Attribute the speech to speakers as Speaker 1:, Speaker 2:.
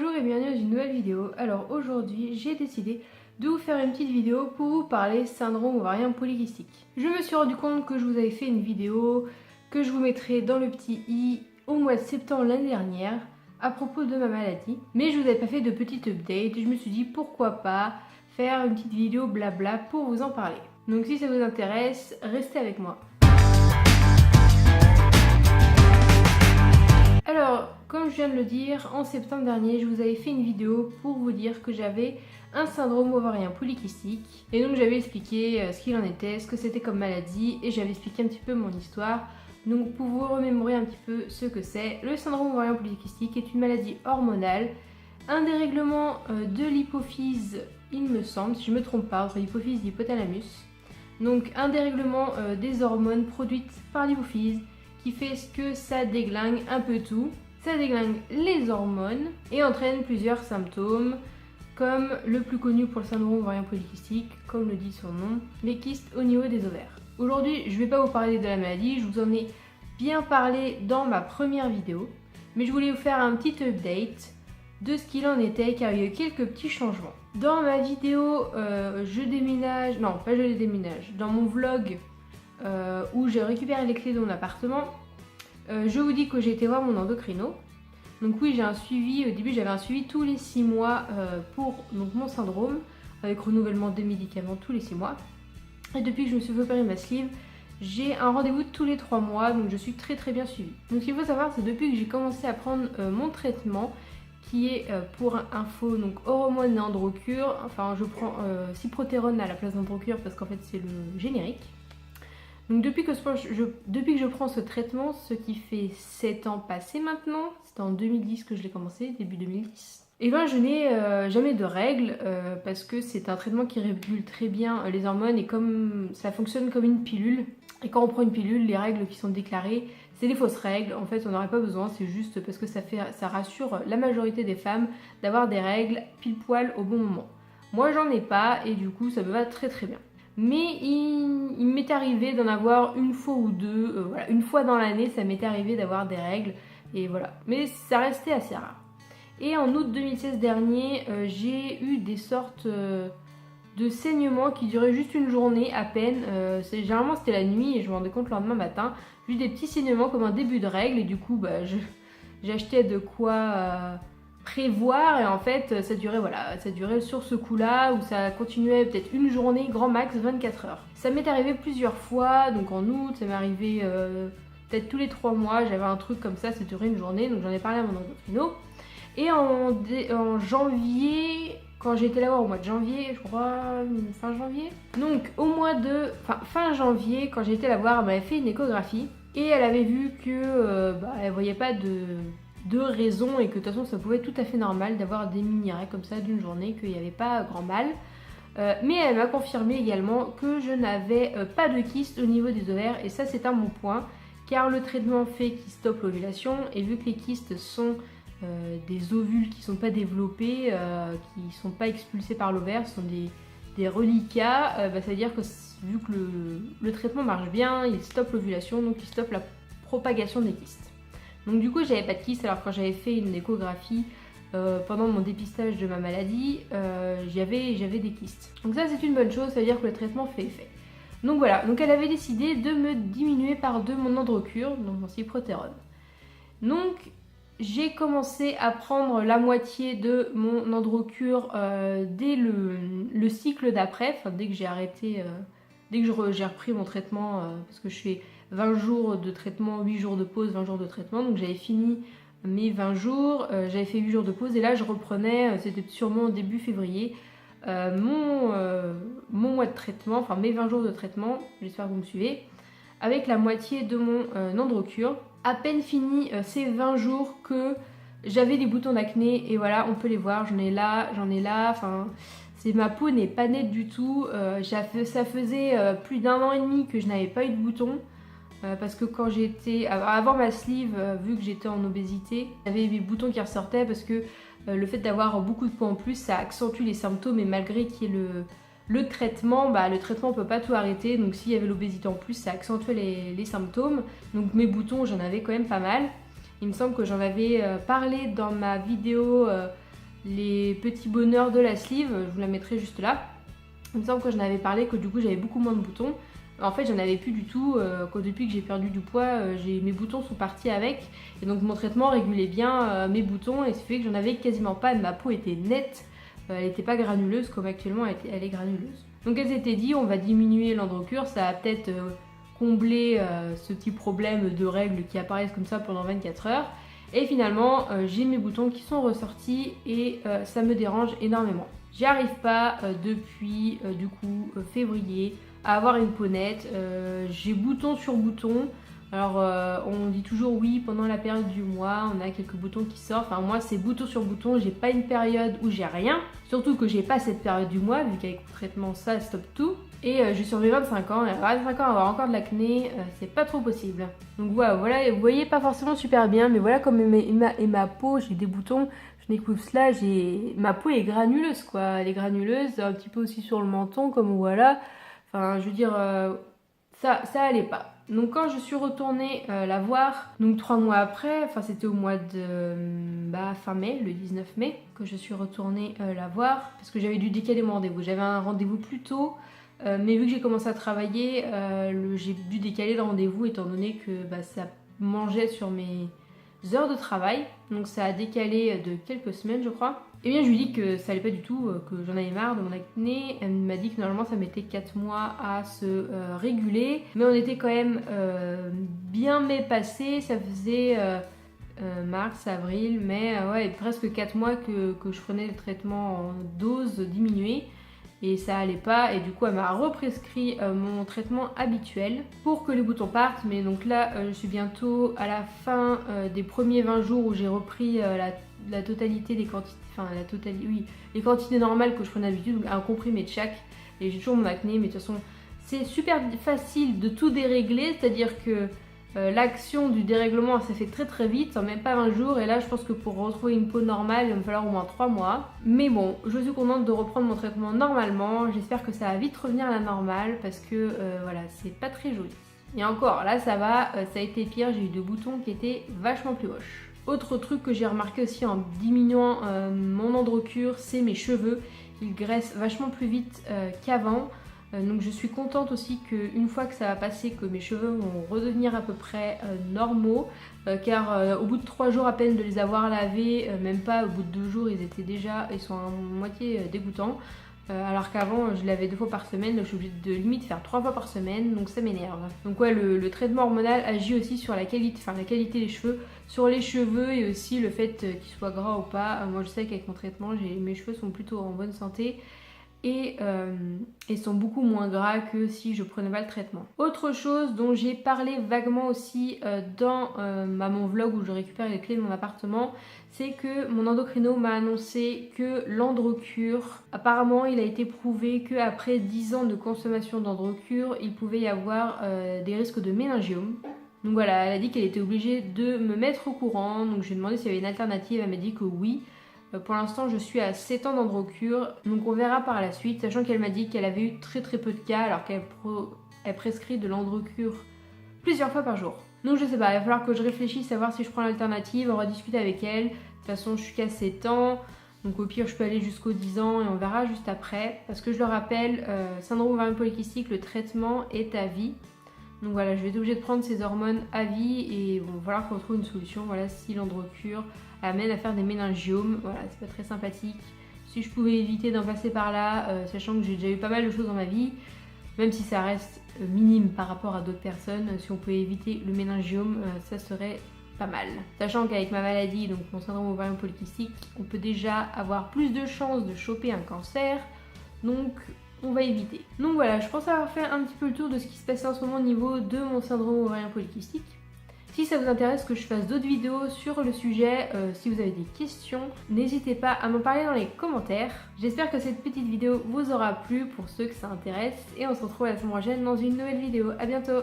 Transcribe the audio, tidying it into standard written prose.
Speaker 1: Bonjour et bienvenue dans une nouvelle vidéo. Alors aujourd'hui j'ai décidé de vous faire une petite vidéo pour vous parler syndrome ovarien polycystique. Je me suis rendu compte que je vous avais fait une vidéo que je vous mettrai dans le petit i au mois de septembre l'année dernière à propos de ma maladie, mais je vous avais pas fait de petite update et je me suis dit pourquoi pas faire une petite vidéo blabla pour vous en parler. Donc si ça vous intéresse, restez avec moi. Alors, comme je viens de le dire, en septembre dernier, je vous avais fait une vidéo pour vous dire que j'avais un syndrome ovarien polycystique. Et donc j'avais expliqué ce qu'il en était, ce que c'était comme maladie, et j'avais expliqué un petit peu mon histoire. Donc pour vous remémorer un petit peu ce que c'est, le syndrome ovarien polycystique est une maladie hormonale, un dérèglement de l'hypophyse, il me semble, si je ne me trompe pas, entre l'hypophyse et l'hypothalamus. Donc un dérèglement des hormones produites par l'hypophyse, qui fait que ça déglingue un peu tout. Ça déglingue les hormones et entraîne plusieurs symptômes, comme le plus connu pour le syndrome ovarien polycystique, comme le dit son nom, les kystes au niveau des ovaires. Aujourd'hui, je ne vais pas vous parler de la maladie, je vous en ai bien parlé dans ma première vidéo, mais je voulais vous faire un petit update de ce qu'il en était, car il y a eu quelques petits changements. Dans ma vidéo dans mon vlog où j'ai récupéré les clés de mon appartement, je vous dis que j'ai été voir mon endocrino. Donc oui, j'ai un suivi, au début j'avais un suivi tous les 6 mois pour mon syndrome, avec renouvellement des médicaments tous les 6 mois. Et depuis que je me suis fait opérer ma sleeve, j'ai un rendez-vous tous les 3 mois, donc je suis très bien suivie. Donc ce qu'il faut savoir, c'est depuis que j'ai commencé à prendre mon traitement, qui est pour info, donc hormone et androcure, enfin je prends cyprotérone à la place d'androcure parce qu'en fait c'est le générique. Donc depuis que je prends ce traitement, ce qui fait 7 ans passés maintenant, c'était en 2010 que je l'ai commencé, début 2010, et ben je n'ai jamais de règles parce que c'est un traitement qui régule très bien les hormones et comme ça fonctionne comme une pilule. Et quand on prend une pilule, les règles qui sont déclarées, c'est des fausses règles. En fait, on n'aurait pas besoin, c'est juste parce que ça rassure la majorité des femmes d'avoir des règles pile poil au bon moment. Moi, j'en ai pas et du coup, ça me va très bien. Mais il m'est arrivé d'en avoir une fois ou deux, voilà, une fois dans l'année, ça m'était arrivé d'avoir des règles et voilà. Mais ça restait assez rare. Et en août 2016 dernier, j'ai eu des sortes de saignements qui duraient juste une journée à peine. Généralement c'était la nuit et je me rendais compte le lendemain matin. J'ai eu des petits saignements comme un début de règle et du coup j'achetais de quoi prévoir et en fait ça durait sur ce coup là où ça continuait peut-être une journée, grand max 24 heures. Ça m'est arrivé plusieurs fois, donc en août ça m'est arrivé peut-être tous les 3 mois, j'avais un truc comme ça durait une journée, donc j'en ai parlé à mon endocrino. Et en janvier, quand j'ai été là-bas au mois de janvier, je crois, fin janvier. Donc fin janvier, quand j'ai été la voir, elle m'avait fait une échographie et elle avait vu que elle voyait pas de raison et que de toute façon ça pouvait être tout à fait normal d'avoir des mini-règles comme ça d'une journée, qu'il n'y avait pas grand mal. Mais elle m'a confirmé également que je n'avais pas de kyste au niveau des ovaires et ça c'est un bon point car le traitement fait qu'il stoppe l'ovulation et vu que les kystes sont des ovules qui ne sont pas développés, qui ne sont pas expulsés par l'ovaire, ce sont des reliquats, ça veut dire que vu que le traitement marche bien, il stoppe l'ovulation, donc il stoppe la propagation des kystes. Donc du coup j'avais pas de kystes, alors quand j'avais fait une échographie pendant mon dépistage de ma maladie, j'avais des kystes. Donc ça c'est une bonne chose, ça veut dire que le traitement fait effet. Donc voilà, donc elle avait décidé de me diminuer par 2 mon androcure, donc mon cyprotérone. Donc j'ai commencé à prendre la moitié de mon androcure dès le cycle d'après, enfin dès que j'ai arrêté, dès que j'ai repris mon traitement, parce que je fais 20 jours de traitement, 8 jours de pause, 20 jours de traitement, donc j'avais fini mes 20 jours, j'avais fait 8 jours de pause et là je reprenais, c'était sûrement début février, mon mois de traitement, enfin mes 20 jours de traitement, j'espère que vous me suivez, avec la moitié de mon androcure. À peine fini ces 20 jours que j'avais des boutons d'acné et voilà, on peut les voir, j'en ai là, enfin ma peau n'est pas nette du tout. Ça faisait plus d'1 an et demi que je n'avais pas eu de boutons parce que quand j'étais avant ma sleeve, vu que j'étais en obésité, j'avais des boutons qui ressortaient parce que le fait d'avoir beaucoup de poids en plus, ça accentue les symptômes et malgré qu'il y ait le traitement, le traitement on peut pas tout arrêter, donc s'il y avait l'obésité en plus, ça accentuait les symptômes. Donc mes boutons, j'en avais quand même pas mal. Il me semble que j'en avais parlé dans ma vidéo les petits bonheurs de la sleeve, je vous la mettrai juste là. Il me semble que j'en avais parlé, que du coup j'avais beaucoup moins de boutons. En fait j'en avais plus du tout, depuis que j'ai perdu du poids, mes boutons sont partis avec. Et donc mon traitement régulait bien mes boutons et ça fait que j'en avais quasiment pas. Ma peau était nette, elle n'était pas granuleuse comme actuellement elle est granuleuse. Donc elle s'était dit on va diminuer l'Androcur, ça va peut-être combler ce petit problème de règles qui apparaissent comme ça pendant 24 heures. Et finalement j'ai mes boutons qui sont ressortis et ça me dérange énormément. J'y arrive pas depuis du coup février à avoir une peau nette. J'ai bouton sur bouton. Alors on dit toujours oui pendant la période du mois, on a quelques boutons qui sortent. Enfin moi c'est bouton sur bouton, j'ai pas une période où j'ai rien. Surtout que j'ai pas cette période du mois vu qu'avec mon traitement ça stoppe tout. Et je suis sur mes 25 ans et à 25 ans avoir encore de l'acné, c'est pas trop possible. Donc voilà, vous voyez pas forcément super bien, mais voilà comme ma peau, j'ai des boutons. Je découvre cela, ma peau est granuleuse quoi, elle est granuleuse, un petit peu aussi sur le menton comme voilà. Enfin je veux dire, ça allait pas. Donc quand je suis retournée la voir, donc 3 mois après, enfin c'était au mois de fin mai, le 19 mai, que je suis retournée la voir, parce que j'avais dû décaler mon rendez-vous. J'avais un rendez-vous plus tôt, mais vu que j'ai commencé à travailler, j'ai dû décaler le rendez-vous étant donné que ça mangeait sur mes heures de travail, donc ça a décalé de quelques semaines je crois. Et bien je lui dis que ça allait pas du tout, que j'en avais marre de mon acné. Elle m'a dit que normalement ça mettait 4 mois à se réguler, mais on était quand même bien mai passé, ça faisait mars, avril, mai, ouais, presque 4 mois que je prenais le traitement en dose diminuée. Et ça allait pas et du coup elle m'a represcrit mon traitement habituel pour que les boutons partent. Mais donc là je suis bientôt à la fin des premiers 20 jours où j'ai repris la totalité des quantités, les quantités normales que je prenais d'habitude, donc un comprimé de chaque. Et j'ai toujours mon acné, mais de toute façon c'est super facile de tout dérégler, c'est à dire que l'action du dérèglement ça fait très très vite, en même pas 20 jours, et là je pense que pour retrouver une peau normale il va me falloir au moins 3 mois. Mais bon, je suis contente de reprendre mon traitement normalement, j'espère que ça va vite revenir à la normale parce que voilà, c'est pas très joli. Et encore, là ça va, ça a été pire, j'ai eu des boutons qui étaient vachement plus moches. Autre truc que j'ai remarqué aussi en diminuant mon Androcur, c'est mes cheveux, ils graissent vachement plus vite qu'avant. Donc je suis contente aussi qu'une fois que ça va passer, que mes cheveux vont redevenir à peu près normaux, car au bout de 3 jours à peine de les avoir lavés, même pas, au bout de 2 jours ils sont à moitié dégoûtants, alors qu'avant je lavais 2 fois par semaine, donc je suis obligée de limite faire 3 fois par semaine, donc ça m'énerve. Donc ouais, le traitement hormonal agit aussi sur la qualité des cheveux, sur les cheveux et aussi le fait qu'ils soient gras ou pas. Moi je sais qu'avec mon traitement mes cheveux sont plutôt en bonne santé et sont beaucoup moins gras que si je prenais pas le traitement. Autre chose dont j'ai parlé vaguement aussi dans mon vlog où je récupère les clés de mon appartement, c'est que mon endocrino m'a annoncé que l'Androcur, apparemment il a été prouvé qu'après 10 ans de consommation d'Androcur, il pouvait y avoir des risques de méningiome. Donc voilà, elle a dit qu'elle était obligée de me mettre au courant, donc je lui ai demandé s'il y avait une alternative, elle m'a dit que oui. Pour l'instant je suis à 7 ans d'Androcur, donc on verra par la suite, sachant qu'elle m'a dit qu'elle avait eu très peu de cas alors qu'elle prescrit de l'Androcur plusieurs fois par jour. Donc je sais pas, il va falloir que je réfléchisse à voir si je prends l'alternative, on va discuter avec elle. De toute façon je suis qu'à 7 ans, donc au pire je peux aller jusqu'aux 10 ans et on verra juste après. Parce que je le rappelle, syndrome ovarien polycystique, le traitement est à vie. Donc voilà, je vais être obligée de prendre ces hormones à vie et bon, il va falloir qu'on trouve une solution. Voilà, si l'Androcur amène à faire des méningiomes, voilà, c'est pas très sympathique. Si je pouvais éviter d'en passer par là, sachant que j'ai déjà eu pas mal de choses dans ma vie, même si ça reste minime par rapport à d'autres personnes, si on pouvait éviter le méningiome, ça serait pas mal. Sachant qu'avec ma maladie, donc mon syndrome ovarien polycystique, on peut déjà avoir plus de chances de choper un cancer, donc on va éviter. Donc voilà, je pense avoir fait un petit peu le tour de ce qui se passe en ce moment au niveau de mon syndrome ovarien polycystique. Si ça vous intéresse que je fasse d'autres vidéos sur le sujet, si vous avez des questions, n'hésitez pas à m'en parler dans les commentaires. J'espère que cette petite vidéo vous aura plu pour ceux que ça intéresse et on se retrouve la semaine prochaine dans une nouvelle vidéo. À bientôt!